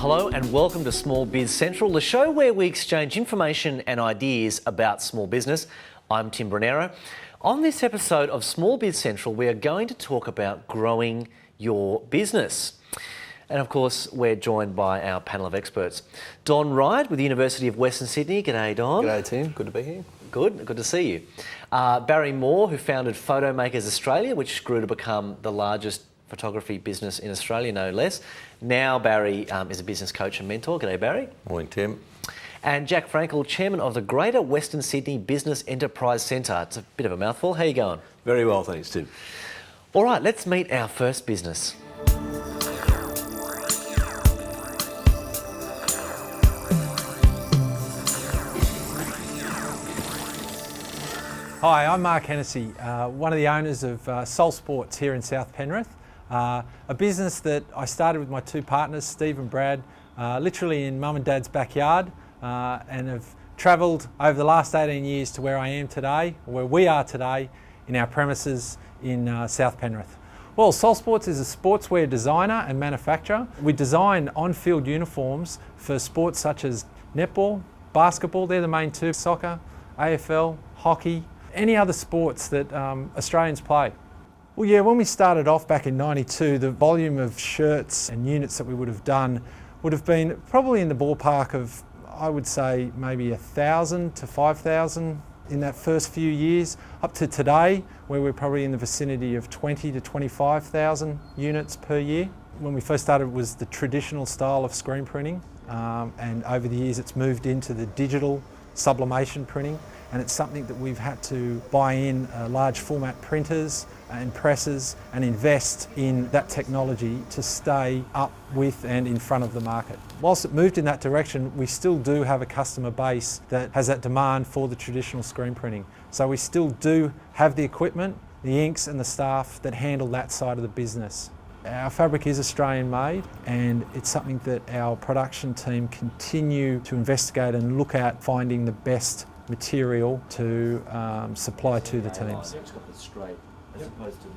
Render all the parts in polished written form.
Hello and welcome to Small Biz Central, the show where we exchange information and ideas about small business. I'm Tim Burnero. On this episode of Small Biz Central, we are going to talk about growing your business. And of course, we're joined by our panel of experts. Don Wright with the University of Western Sydney. G'day, Don. G'day, Tim. Good to be here. Good to see you. Barry Moore, who founded Photo Makers Australia, which grew to become the largest photography business in Australia, no less. Now Barry is a business coach and mentor. G'day, Barry. Morning, Tim. And Jack Fraenkel, chairman of the Greater Western Sydney Business Enterprise Centre. It's a bit of a mouthful. How you going? Very well, thanks, Tim. All right, let's meet our first business. Hi, I'm Mark Hennessy, one of the owners of Soul Sports here in South Penrith, a business that I started with my two partners, Steve and Brad, literally in mum and dad's backyard, and have travelled over the last 18 years to where I am today, where we are today, in our premises in South Penrith. Well, Soul Sports is a sportswear designer and manufacturer. We design on-field uniforms for sports such as netball, basketball, they're the main two, soccer, AFL, hockey, any other sports that Australians play. Well, yeah, when we started off back in '92, the volume of shirts and units that we would have done would have been probably in the ballpark of, I would say, maybe 1,000 to 5,000 in that first few years, up to today, where we're probably in the vicinity of 20 to 25,000 units per year. When we first started, it was the traditional style of screen printing, and over the years it's moved into the digital sublimation printing, and it's something that we've had to buy in large format printers and presses and invest in that technology to stay up with and in front of the market. Whilst it moved in that direction, we still do have a customer base that has that demand for the traditional screen printing. So we still do have the equipment, the inks and the staff that handle that side of the business. Our fabric is Australian made, and it's something that our production team continue to investigate and look at, finding the best material to supply to the teams.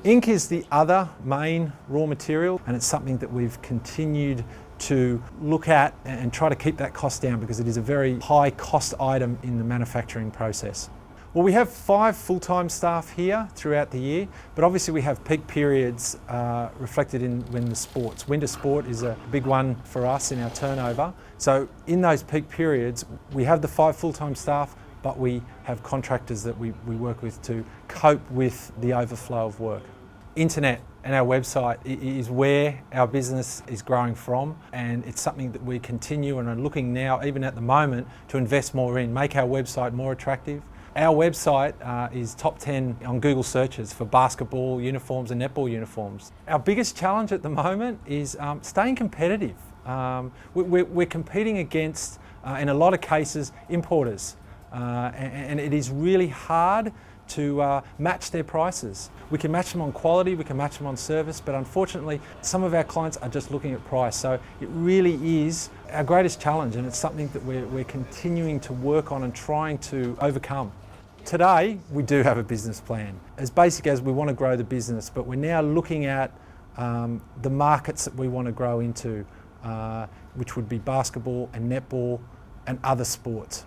Ink is the other main raw material, and it's something that we've continued to look at and try to keep that cost down, because it is a very high cost item in the manufacturing process. Well, we have 5 full-time staff here throughout the year, but obviously we have peak periods reflected in when the sports. Winter sport is a big one for us in our turnover. So in those peak periods, we have the 5 full-time staff, but we have contractors that we work with to cope with the overflow of work. Internet and our website is where our business is growing from, and it's something that we continue and are looking now, even at the moment, to invest more in, make our website more attractive. Our website is top 10 on Google searches for basketball uniforms and netball uniforms. Our biggest challenge at the moment is staying competitive. We're competing against, in a lot of cases, importers. And it is really hard to match their prices. We can match them on quality, we can match them on service, but unfortunately some of our clients are just looking at price. So it really is our greatest challenge, and it's something that we're continuing to work on and trying to overcome. Today we do have a business plan. As basic as we want to grow the business, but we're now looking at the markets that we want to grow into, which would be basketball and netball and other sports.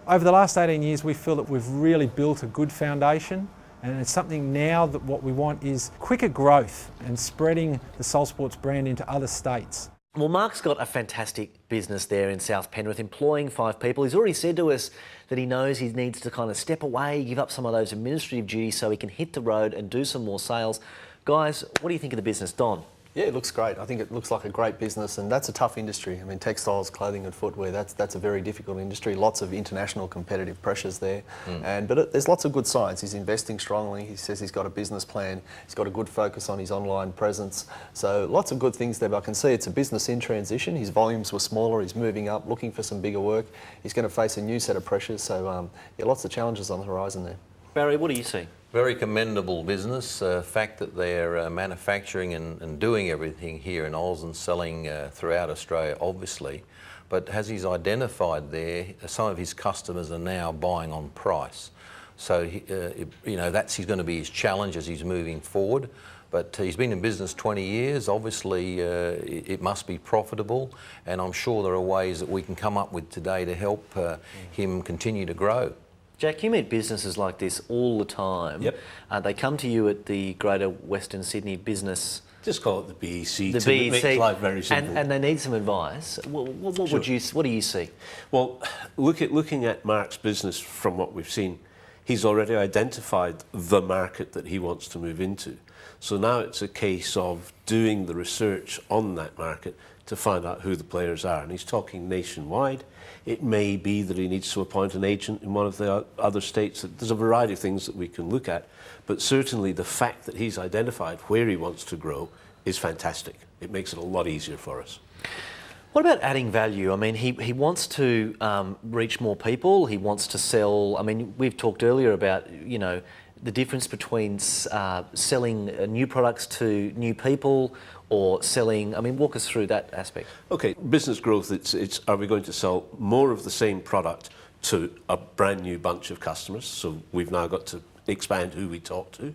Over the last 18 years, we feel that we've really built a good foundation, and it's something now that what we want is quicker growth and spreading the Soul Sports brand into other states. Well, Mark's got a fantastic business there in South Penrith, employing 5 people. He's already said to us that he knows he needs to kind of step away, give up some of those administrative duties so he can hit the road and do some more sales. Guys, what do you think of the business? Don? Yeah, it looks great. I think it looks like a great business, and that's a tough industry. I mean, textiles, clothing and footwear, that's a very difficult industry. Lots of international competitive pressures there. But there's lots of good signs. He's investing strongly. He says he's got a business plan. He's got a good focus on his online presence. So lots of good things there, but I can see it's a business in transition. His volumes were smaller. He's moving up, looking for some bigger work. He's going to face a new set of pressures. So yeah, lots of challenges on the horizon there. Barry, what do you see? Very commendable business. Fact that they're manufacturing and doing everything here in Oz and selling throughout Australia, obviously. But as he's identified there, some of his customers are now buying on price. So, that's going to be his challenge as he's moving forward. But he's been in business 20 years. Obviously, it must be profitable, and I'm sure there are ways that we can come up with today to help him continue to grow. Jack, you meet businesses like this all the time. Yep. They come to you at the Greater Western Sydney Business. Just call it the BEC. The to BEC, make life very simple. and they need some advice. What do you see? Well, looking at Mark's business from what we've seen, he's already identified the market that he wants to move into. So now it's a case of doing the research on that market to find out who the players are. And he's talking nationwide. It may be that he needs to appoint an agent in one of the other states. There's a variety of things that we can look at, but certainly the fact that he's identified where he wants to grow is fantastic. It makes it a lot easier for us. What about adding value? I mean, he wants to reach more people. He wants to sell. I mean, we've talked earlier about, the difference between selling new products to new people or selling. I mean, walk us through that aspect. Okay, business growth, it's are we going to sell more of the same product to a brand new bunch of customers? So we've now got to expand who we talk to.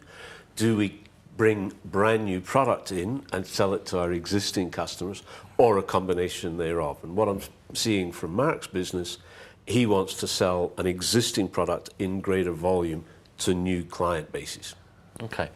Do we bring brand new product in and sell it to our existing customers, or a combination thereof? And what I'm seeing from Mark's business, he wants to sell an existing product in greater volume to new client bases. Okay.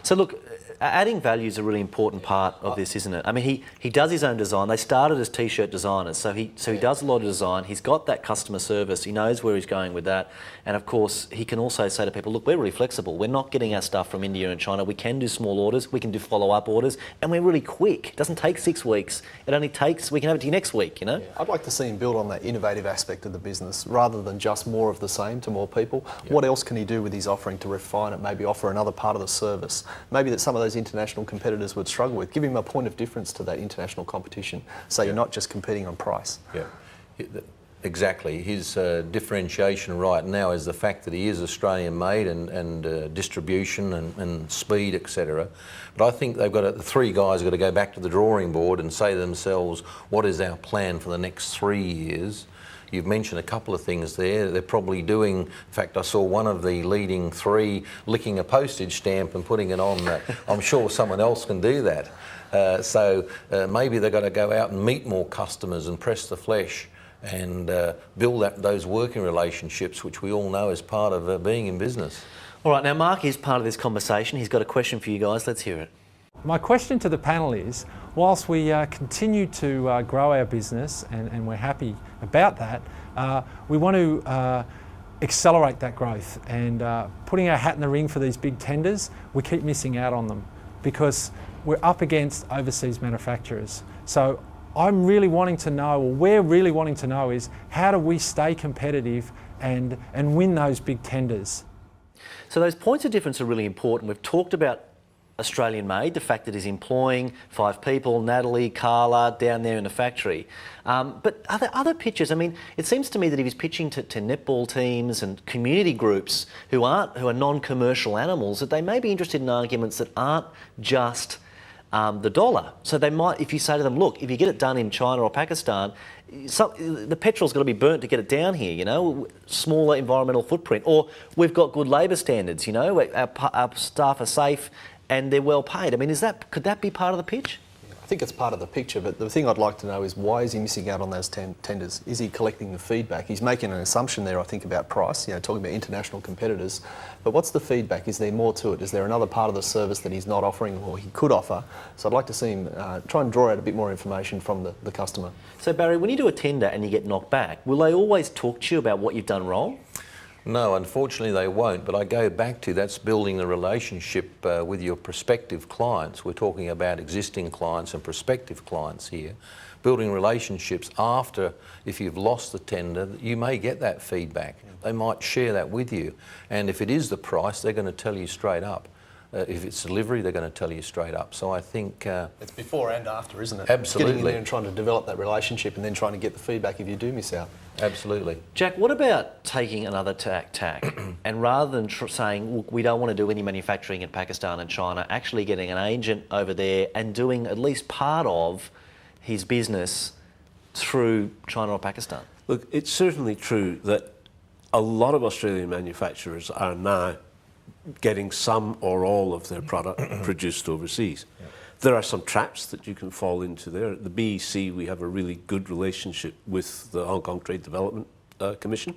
So look, adding value is a really important part of this, isn't it? I mean, he does his own design. They started as t-shirt designers, so he does a lot of design. He's got that customer service. He knows where he's going with that. And of course, he can also say to people, look, we're really flexible. We're not getting our stuff from India and China. We can do small orders. We can do follow-up orders. And we're really quick. It doesn't take 6 weeks. It only takes, we can have it to you next week, Yeah. I'd like to see him build on that innovative aspect of the business rather than just more of the same to more people. Yep. What else can he do with his offering to refine it, maybe offer another part of the service? Maybe that some of those international competitors would struggle with. Give him a point of difference to that international competition, so you're not just competing on price. Yeah, exactly. His differentiation right now is the fact that he is Australian made and distribution and speed, etc. But I think they've got the three guys have got to go back to the drawing board and say to themselves, what is our plan for the next 3 years? You've mentioned a couple of things there. They're probably doing, in fact, I saw one of the leading three licking a postage stamp and putting it on. I'm sure someone else can do that. So maybe they've got to go out and meet more customers and press the flesh and build those working relationships, which we all know is part of being in business. All right, now Mark is part of this conversation. He's got a question for you guys. Let's hear it. My question to the panel is, whilst we continue to grow our business and we're happy about that, we want to accelerate that growth, and putting our hat in the ring for these big tenders, we keep missing out on them because we're up against overseas manufacturers. So I'm really wanting to know, or we're really wanting to know, is how do we stay competitive and win those big tenders? So those points of difference are really important. We've talked about Australian made, the fact that he's employing 5 people, Natalie, Carla, down there in the factory. But other pitches, I mean, it seems to me that if he's pitching to netball teams and community groups who are non-commercial animals, that they may be interested in arguments that aren't just the dollar. So they might, if you say to them, look, if you get it done in China or Pakistan, the petrol's got to be burnt to get it down here, smaller environmental footprint. Or we've got good labour standards, our staff are safe and they're well paid. I mean, could that be part of the pitch? I think it's part of the picture, but the thing I'd like to know is why is he missing out on those tenders? Is he collecting the feedback? He's making an assumption there, I think, about price, talking about international competitors. But what's the feedback? Is there more to it? Is there another part of the service that he's not offering or he could offer? So I'd like to see him try and draw out a bit more information from the customer. So Barry, when you do a tender and you get knocked back, will they always talk to you about what you've done wrong? No, unfortunately they won't, but I go back to that's building the relationship with your prospective clients. We're talking about existing clients and prospective clients here. Building relationships after, if you've lost the tender, you may get that feedback. They might share that with you. And if it is the price, they're going to tell you straight up. If it's delivery, they're going to tell you straight up. So I think... it's before and after, isn't it? Absolutely. Getting in there and trying to develop that relationship and then trying to get the feedback if you do miss out. Absolutely. Jack, what about taking another tack and rather than saying, look, we don't want to do any manufacturing in Pakistan and China, actually getting an agent over there and doing at least part of his business through China or Pakistan? Look, it's certainly true that a lot of Australian manufacturers are now getting some or all of their product produced overseas. There are some traps that you can fall into there. At the BEC, we have a really good relationship with the Hong Kong Trade Development Commission,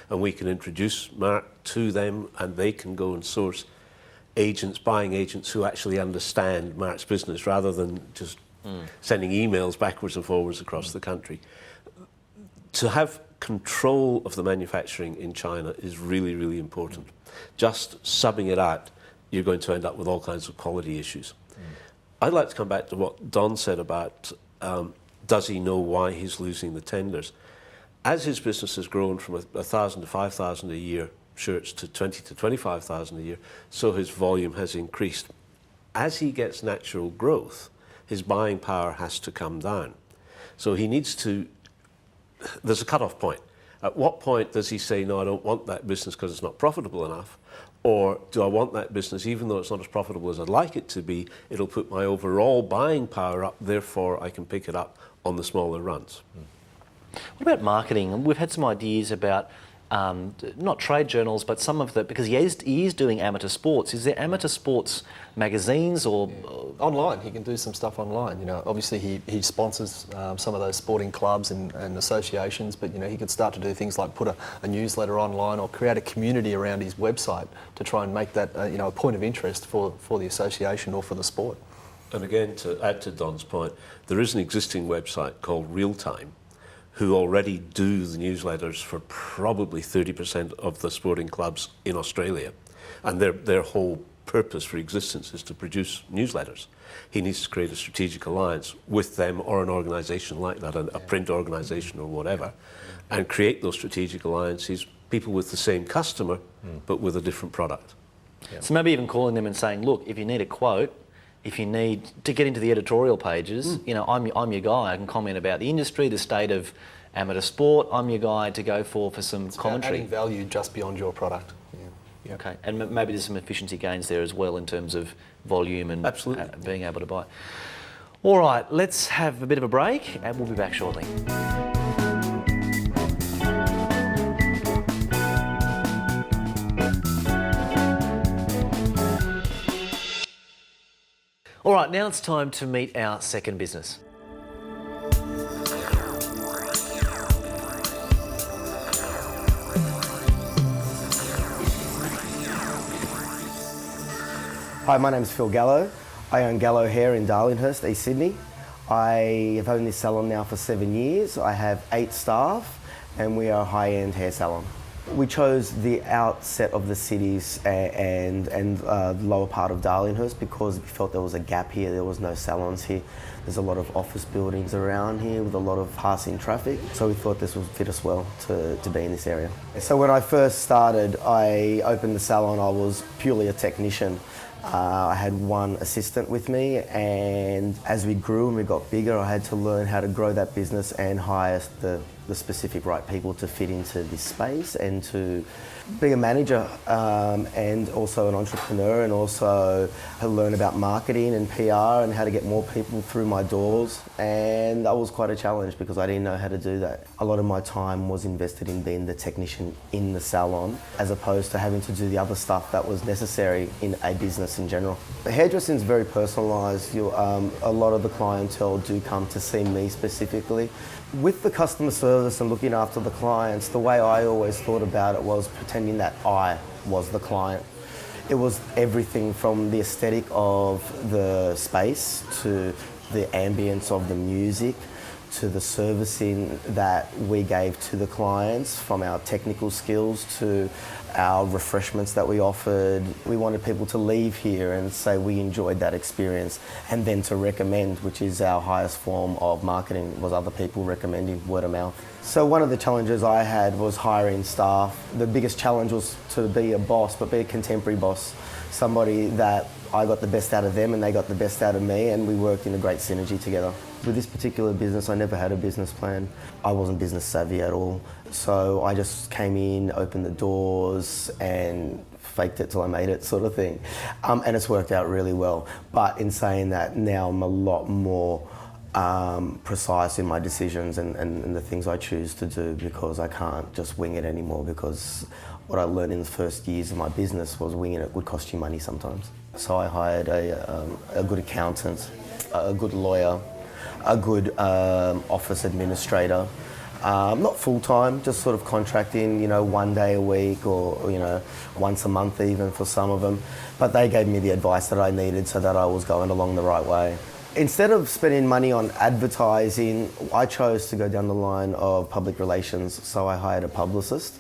and we can introduce Mark to them, and they can go and source agents, buying agents who actually understand Mark's business rather than just sending emails backwards and forwards across the country. To have control of the manufacturing in China is really, really important. Just subbing it out, you're going to end up with all kinds of quality issues. I'd like to come back to what Don said about does he know why he's losing the tenders. As his business has grown from 1,000 to 5,000 a year shirts to 20 to 25,000 a year, so his volume has increased. As he gets natural growth, his buying power has to come down. So he needs to, there's a cut-off point. At what point does he say, no, I don't want that business because it's not profitable enough? Or do I want that business, even though it's not as profitable as I'd like it to be, it'll put my overall buying power up, therefore I can pick it up on the smaller runs. What about marketing? We've had some ideas about not trade journals, but some of the, because he is doing amateur sports. Is there amateur sports magazines or online? He can do some stuff online. You know, obviously he sponsors some of those sporting clubs and associations, but you know, he could start to do things like put a newsletter online or create a community around his website to try and make that you know, a point of interest for the association or for the sport. And again, to add to Don's point, there is an existing website called Real Time, who already do the newsletters for probably 30% of the sporting clubs in Australia. And their whole purpose for existence is to produce newsletters. He needs to create a strategic alliance with them or an organisation like that, a print organisation or whatever, and create those strategic alliances, people with the same customer, but with a different product. So maybe even calling them and saying, look, if you need a quote, if you need to get into the editorial pages, you know, I'm your guy. I can comment about the industry, the state of amateur sport. I'm your guy to go for some commentary. Adding value just beyond your product. Yeah. Okay, and maybe there's some efficiency gains there as well in terms of volume and being able to buy. All right, let's have a bit of a break and we'll be back shortly. All right, now it's time to meet our second business. Hi, my name is Phil Gallo. I own Gallo Hair in Darlinghurst, East Sydney. I have owned this salon now for 7 years. I have 8 staff and we are a high-end hair salon. We chose the outset of the cities and the lower part of Darlinghurst because we felt there was a gap here. There was no salons here. There's a lot of office buildings around here with a lot of passing traffic. So we thought this would fit us well to be in this area. So when I first started, I opened the salon. I was purely a technician. I had one assistant with me, and as we grew and we got bigger, I had to learn how to grow that business and hire the specific right people to fit into this space and to be a manager and also an entrepreneur, and also learn about marketing and PR and how to get more people through my doors. And that was quite a challenge because I didn't know how to do that. A lot of my time was invested in being the technician in the salon as opposed to having to do the other stuff that was necessary in a business in general. Hairdressing is very personalised. A lot of the clientele do come to see me specifically. With the customer service and looking after the clients, the way I always thought about it was pretending that I was the client. It was everything from the aesthetic of the space to the ambience of the music to the servicing that we gave to the clients, from our technical skills to our refreshments that we offered. We wanted people to leave here and say we enjoyed that experience, and then to recommend, which is our highest form of marketing, was other people recommending, word of mouth. So one of the challenges I had was hiring staff. The biggest challenge was to be a boss, but be a contemporary boss. Somebody that I got the best out of them and they got the best out of me, and we worked in a great synergy together. With this particular business, I never had a business plan. I wasn't business savvy at all. So I just came in, opened the doors and faked it till I made it, sort of thing. And it's worked out really well. But in saying that, now I'm a lot more precise in my decisions and the things I choose to do, because I can't just wing it anymore, because what I learned in the first years of my business was winging it would cost you money sometimes. So I hired a good accountant, a good lawyer, a good office administrator, not full-time, just sort of contracting, 1 day a week or once a month even for some of them. But they gave me the advice that I needed so that I was going along the right way. Instead of spending money on advertising, I chose to go down the line of public relations, so I hired a publicist.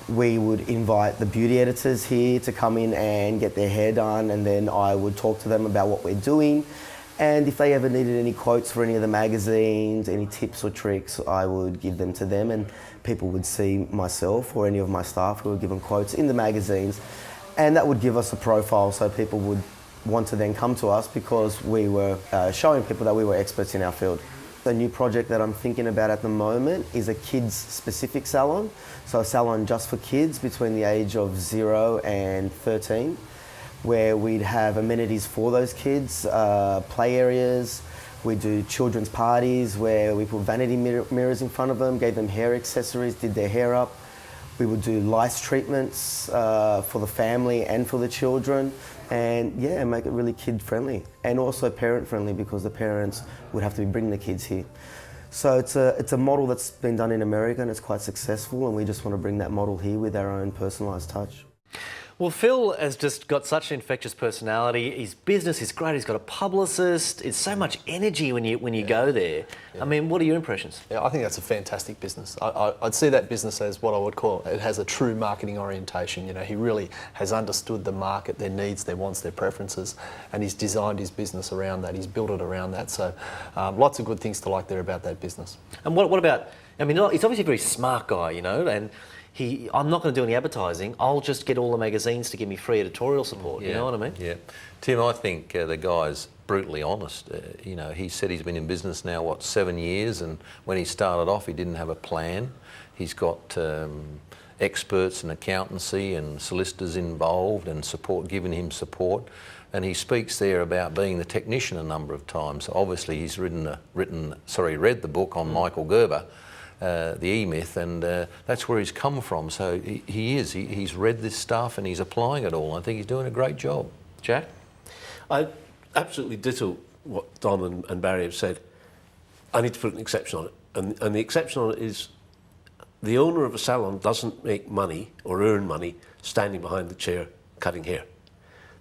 We would invite the beauty editors here to come in and get their hair done, and then I would talk to them about what we're doing. And if they ever needed any quotes for any of the magazines, any tips or tricks, I would give them to them, and people would see myself or any of my staff who would give them quotes in the magazines, and that would give us a profile so people would want to then come to us because we were showing people that we were experts in our field. The new project that I'm thinking about at the moment is a kids-specific salon, so a salon just for kids between the age of 0 and 13, where we'd have amenities for those kids, play areas. We do children's parties where we put vanity mirrors in front of them, gave them hair accessories, did their hair up. We would do lice treatments for the family and for the children, and yeah, make it really kid-friendly and also parent-friendly, because the parents would have to be bringing the kids here. So it's a model that's been done in America and it's quite successful, and we just want to bring that model here with our own personalised touch. Well, Phil has just got such an infectious personality. His business is great. He's got a publicist. It's so much energy when you go there. Yeah. I mean, what are your impressions? Yeah, I think that's a fantastic business. I'd see that business as what I would call, it has a true marketing orientation. He really has understood the market, their needs, their wants, their preferences, and he's designed his business around that. He's built it around that. So lots of good things to like there about that business. And what about, I mean, he's obviously a very smart guy, and I'm not going to do any advertising. I'll just get all the magazines to give me free editorial support. Yeah, you know what I mean? Yeah. Tim, I think the guy's brutally honest. He said he's been in business now, 7 years, and when he started off, he didn't have a plan. He's got experts in accountancy and solicitors involved and giving him support. And he speaks there about being the technician a number of times. So obviously, he's read the book on Michael Gerber, the E-Myth, and that's where he's come from. So he's read this stuff and he's applying it all. I think he's doing a great job. Jack? I absolutely ditto what Don and Barry have said. I need to put an exception on it. And the exception on it is the owner of a salon doesn't make money or earn money standing behind the chair cutting hair.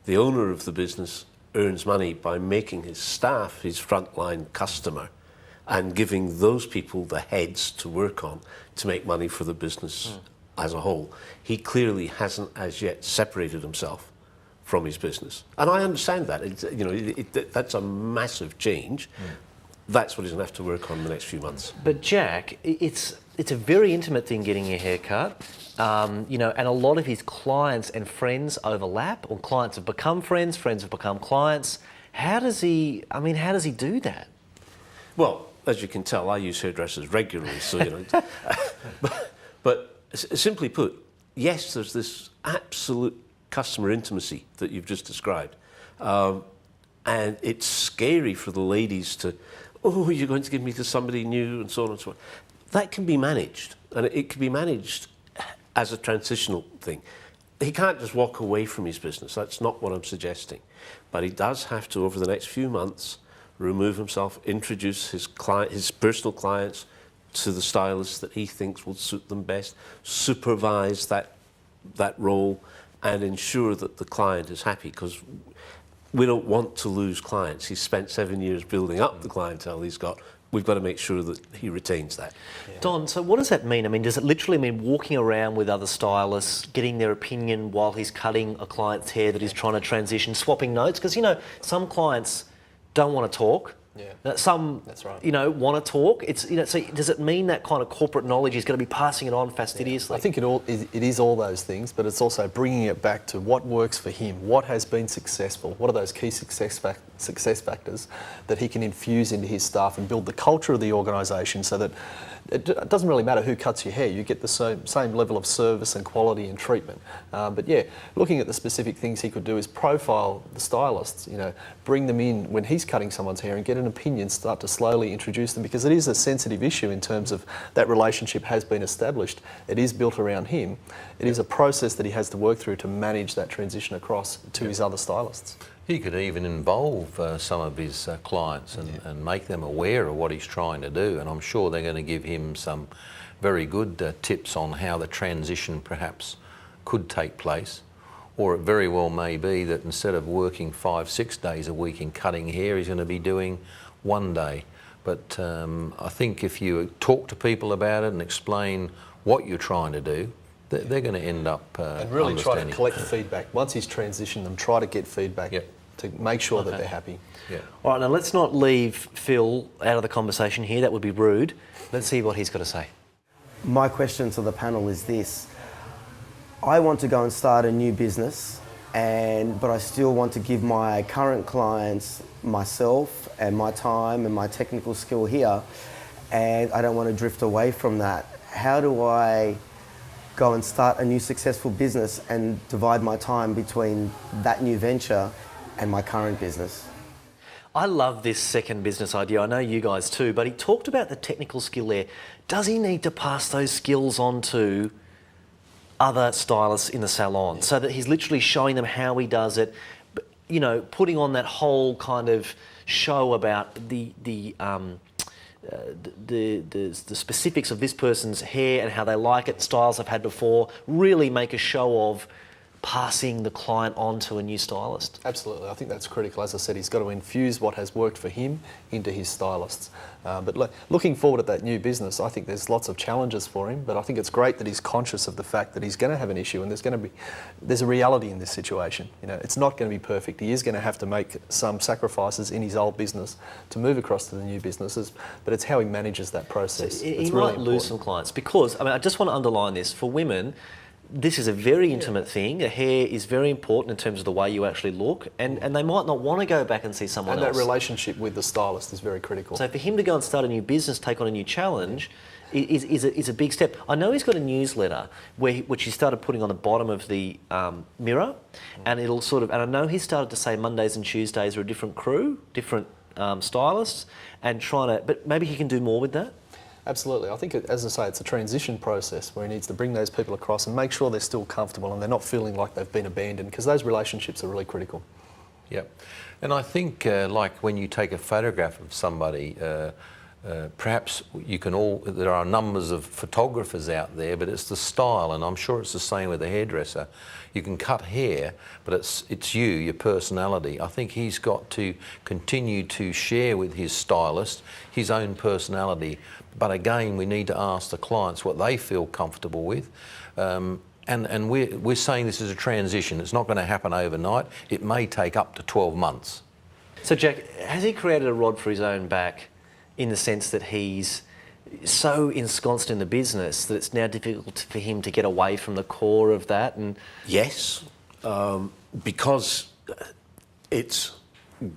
The owner of the business earns money by making his staff his frontline customer and giving those people the heads to work on to make money for the business as a whole. He clearly hasn't as yet separated himself from his business. And I understand that. That's a massive change. That's what he's going to have to work on in the next few months. But Jack, it's a very intimate thing getting your hair cut. And a lot of his clients and friends overlap, or clients have become friends have become clients. How does he do that? Well, as you can tell, I use hairdressers regularly, so but simply put, yes, there's this absolute customer intimacy that you've just described, and it's scary for the ladies to, you're going to give me to somebody new, and so on and so on. That can be managed, and it can be managed as a transitional thing. He can't just walk away from his business. That's not what I'm suggesting, but he does have to, over the next few months, remove himself, introduce his personal clients to the stylists that he thinks will suit them best, supervise that role, and ensure that the client is happy, because we don't want to lose clients. He's spent 7 years building up the clientele he's got. We've got to make sure that he retains that. Yeah. Don, so what does that mean? I mean, does it literally mean walking around with other stylists, getting their opinion while he's cutting a client's hair that he's trying to transition, swapping notes? Because, some clients don't want to talk. Yeah. Some, that's right. Want to talk. So does it mean that kind of corporate knowledge is going to be passing it on fastidiously? Yeah. I think it is all those things, but it's also bringing it back to what works for him, what has been successful, what are those key success factors that he can infuse into his staff and build the culture of the organisation so that it doesn't really matter who cuts your hair. You get the same level of service and quality and treatment. But yeah, looking at the specific things he could do is profile the stylists. You know, bring them in when he's cutting someone's hair and get an opinion. Start to slowly introduce them, because it is a sensitive issue in terms of that relationship has been established. It is built around him. It is a process that he has to work through to manage that transition across to his other stylists. He could even involve some of his clients and make them aware of what he's trying to do, and I'm sure they're going to give him some very good tips on how the transition perhaps could take place. Or it very well may be that instead of working 5-6 days a week in cutting hair, he's going to be doing 1 day. But I think if you talk to people about it and explain what you're trying to do, they're going to end up and really try to understanding. collect feedback. Once he's transitioned them, try to get feedback. Yep. To make sure that they're happy. Yeah. All right, now let's not leave Phil out of the conversation here. That would be rude. Let's see what he's got to say. My question to the panel is this. I want to go and start a new business, but I still want to give my current clients myself and my time and my technical skill here, and I don't want to drift away from that. How do I go and start a new successful business and divide my time between that new venture and my current business? I love this second business idea. I know you guys too, but he talked about the technical skill there. Does he need to pass those skills on to other stylists in the salon so that he's literally showing them how he does it, you know, putting on that whole kind of show about the specifics of this person's hair and how they like it, styles they've had before, really make a show of passing the client on to a new stylist? Absolutely, I think that's critical. As I said, he's got to infuse what has worked for him into his stylists. But looking forward at that new business, I think there's lots of challenges for him, but I think it's great that he's conscious of the fact that he's going to have an issue, and there's a reality in this situation. You know, it's not going to be perfect. He is going to have to make some sacrifices in his old business to move across to the new businesses, but it's how he manages that process. So he it's might really lose important. some clients because, I mean, I just want to underline this, for women, this is a very intimate thing. The hair is very important in terms of the way you actually look, and they might not want to go back and see someone And else. that relationship with the stylist is very critical. So for him to go and start a new business, take on a new challenge, is a big step. I know he's got a newsletter which he started putting on the bottom of the mirror, and it'll sort of. And I know he started to say Mondays and Tuesdays are a different crew, different stylists, and trying to. But maybe he can do more with that. Absolutely. I think, as I say, it's a transition process where he needs to bring those people across and make sure they're still comfortable and they're not feeling like they've been abandoned, because those relationships are really critical. Yep. And I think like when you take a photograph of somebody, perhaps there are numbers of photographers out there, but it's the style, and I'm sure it's the same with a hairdresser. You can cut hair, but it's you, your personality. I think he's got to continue to share with his stylist his own personality. But again, we need to ask the clients what they feel comfortable with. And we're saying this is a transition. It's not going to happen overnight. It may take up to 12 months. So Jack, has he created a rod for his own back in the sense that he's so ensconced in the business that it's now difficult for him to get away from the core of that? And Yes, because it's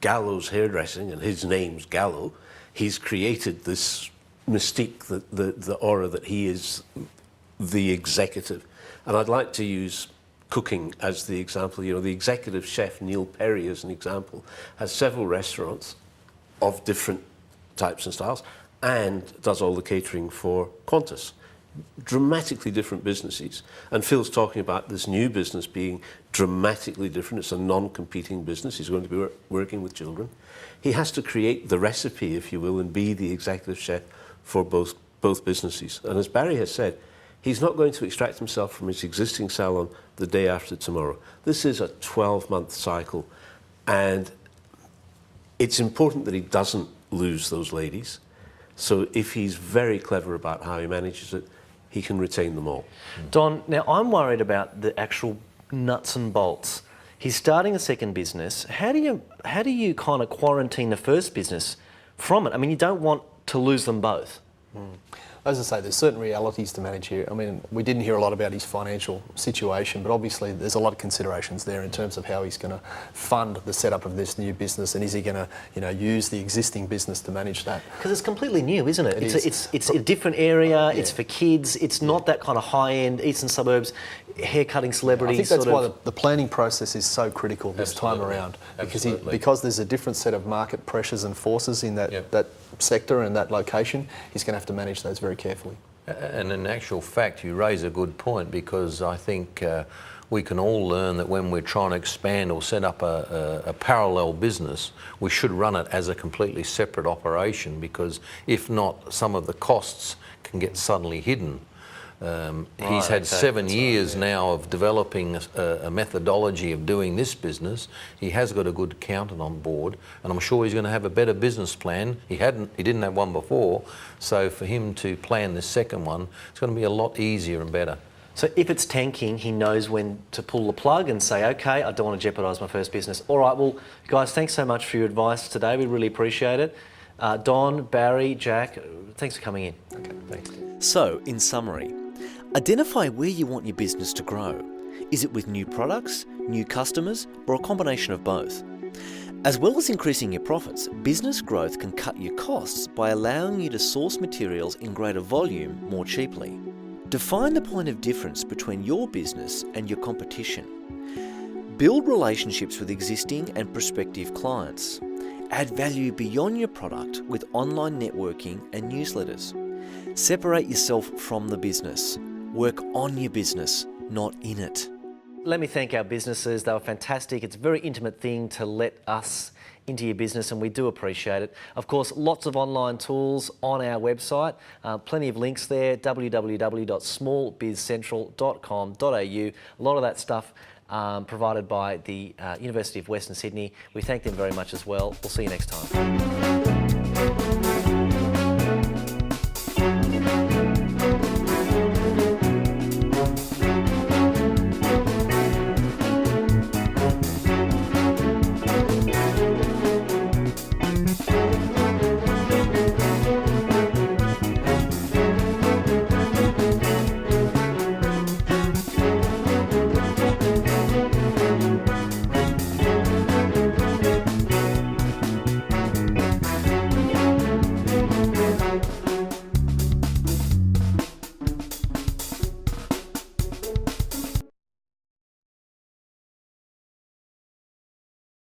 Gallo's hairdressing and his name's Gallo, he's created this mystique, the aura that he is the executive. And I'd like to use cooking as the example. You know, the executive chef, Neil Perry, as an example, has several restaurants of different types and styles and does all the catering for Qantas. Dramatically different businesses. And Phil's talking about this new business being dramatically different. It's a non-competing business. He's going to be working with children. He has to create the recipe, if you will, and be the executive chef for both businesses. And as Barry has said, he's not going to extract himself from his existing salon the day after tomorrow. This is a 12-month cycle, and it's important that he doesn't lose those ladies. So if he's very clever about how he manages it, he can retain them all. Don, now I'm worried about the actual nuts and bolts. He's starting a second business. How do you kind of quarantine the first business from it? I mean, you don't want to lose them both. As I say, there's certain realities to manage here. I mean, we didn't hear a lot about his financial situation, but obviously there's a lot of considerations there in terms of how he's going to fund the setup of this new business, and is he going to, use the existing business to manage that? Because it's completely new, isn't it? It's a different area. Yeah. It's for kids. It's not that kind of high-end eastern suburbs haircutting celebrity. I think that's why the planning process is so critical this time around, because there's a different set of market pressures and forces in that sector and that location. He's going to have to manage those very carefully. And in actual fact, you raise a good point, because I think we can all learn that when we're trying to expand or set up a parallel business, we should run it as a completely separate operation, because if not, some of the costs can get suddenly hidden. He's had 7 years now of developing a methodology of doing this business. He has got a good accountant on board, and I'm sure he's going to have a better business plan. He didn't have one before, so for him to plan this second one, it's going to be a lot easier and better. So if it's tanking, he knows when to pull the plug and say, okay, I don't want to jeopardise my first business. All right, well, guys, thanks so much for your advice today. We really appreciate it. Don, Barry, Jack, thanks for coming in. Okay, thanks. So, in summary, identify where you want your business to grow. Is it with new products, new customers, or a combination of both? As well as increasing your profits, business growth can cut your costs by allowing you to source materials in greater volume more cheaply. Define the point of difference between your business and your competition. Build relationships with existing and prospective clients. Add value beyond your product with online networking and newsletters. Separate yourself from the business. Work on your business, not in it. Let me thank our businesses. They were fantastic. It's a very intimate thing to let us into your business, and we do appreciate it. Of course, lots of online tools on our website. Plenty of links there, www.smallbizcentral.com.au. A lot of that stuff provided by the University of Western Sydney. We thank them very much as well. We'll see you next time.